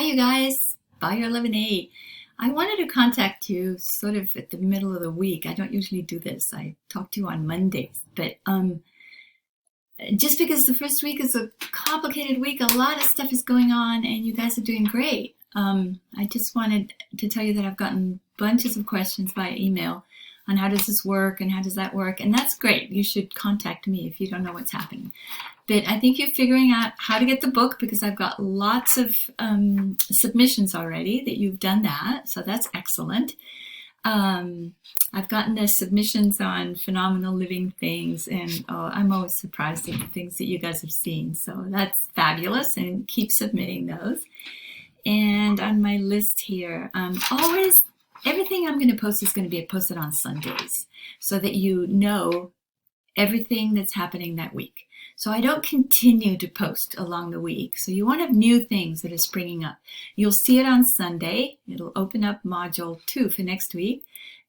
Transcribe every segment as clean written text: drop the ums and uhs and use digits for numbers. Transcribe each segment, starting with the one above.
Hi, you guys. Buyer 11A. I wanted to contact you sort of at the middle of the week. I don't usually do this. I talk to you on Mondays, but just because the first week is a complicated week, a lot of stuff is going on, and you guys are doing great. I just wanted to tell you that I've gotten bunches of questions via email on how does this work and how does that work, and that's great. You should contact me if you don't know what's happening. But I think you're figuring out how to get the book because I've got lots of submissions already that you've done that, so that's excellent. I've gotten the submissions on phenomenal living things, and I'm always surprised at the things that you guys have seen, so that's fabulous, and keep submitting those. And on my list here, always everything I'm going to post is going to be posted on Sundays so that you know everything that's happening that week. So I don't continue to post along the week. So you won't have new things that are springing up. You'll see it on Sunday. It'll open up module 2 for next week.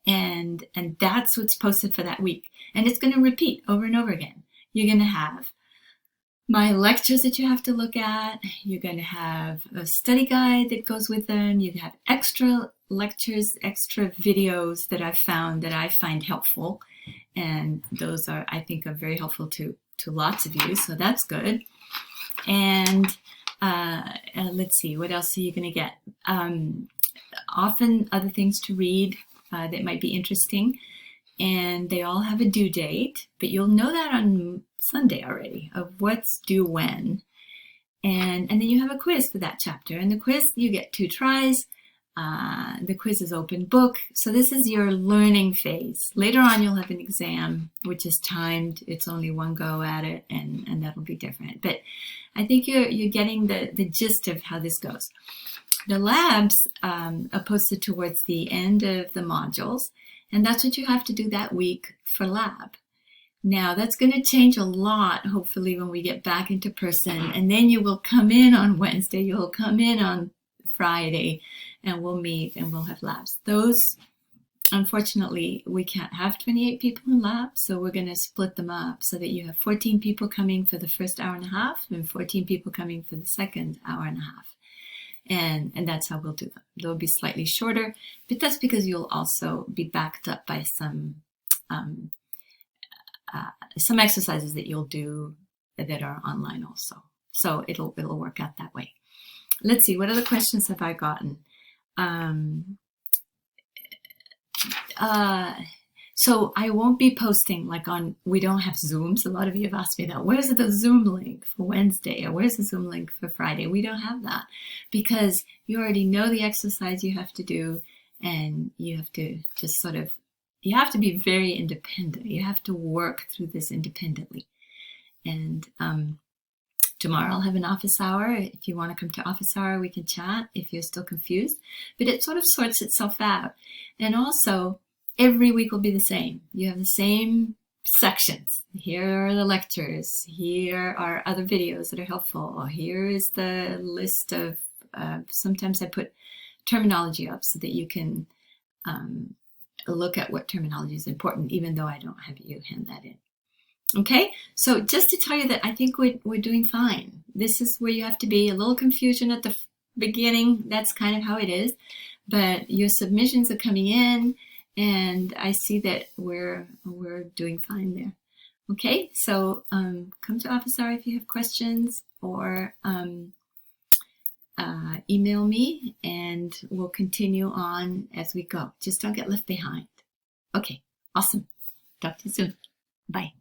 And that's what's posted for that week. And it's going to repeat over and over again. You're going to have my lectures that you have to look at. You're going to have a study guide that goes with them. You have extra lectures, extra videos that I've found that I find helpful. And those are, I think, are very helpful to lots of you, so that's good. And let's see, what else are you going to get? Often other things to read that might be interesting, and they all have a due date, but you'll know that on Sunday already of what's due when. And then you have a quiz for that chapter, and the quiz, you get 2 tries. The quiz is open book, so this is your learning phase. Later on you'll have an exam which is timed. It's only one go at it, and that'll be different, but I think you're getting the gist of how this goes. The labs are posted towards the end of the modules, and that's what you have to do that week for lab. Now that's going to change a lot hopefully when we get back into person, and then you will come in on Wednesday, you'll come in on Friday, and we'll meet and we'll have labs. Those, unfortunately, we can't have 28 people in labs, so we're going to split them up so that you have 14 people coming for the first hour and a half and 14 people coming for the second hour and a half. And that's how we'll do them. They'll be slightly shorter, but that's because you'll also be backed up by some exercises that you'll do that are online also. So it'll work out that way. Let's see, what other questions have I gotten? So I won't be posting like we don't have Zooms. A lot of you have asked me that. Where's the Zoom link for Wednesday? Or where's the Zoom link for Friday? We don't have that because you already know the exercise you have to do, and you have to just you have to be very independent. You have to work through this independently. And tomorrow I'll have an office hour. If you want to come to office hour, we can chat if you're still confused. But it sort of sorts itself out. And also, every week will be the same. You have the same sections. Here are the lectures. Here are other videos that are helpful. Here is the list of, sometimes I put terminology up so that you can look at what terminology is important, even though I don't have you hand that in. Okay, so just to tell you that I think we're doing fine. This is where you have to be. A little confusion at the beginning. That's kind of how it is. But your submissions are coming in, and I see that we're doing fine there. Okay, so come to office hour if you have questions, or email me, and we'll continue on as we go. Just don't get left behind. Okay, awesome. Talk to you soon. Bye.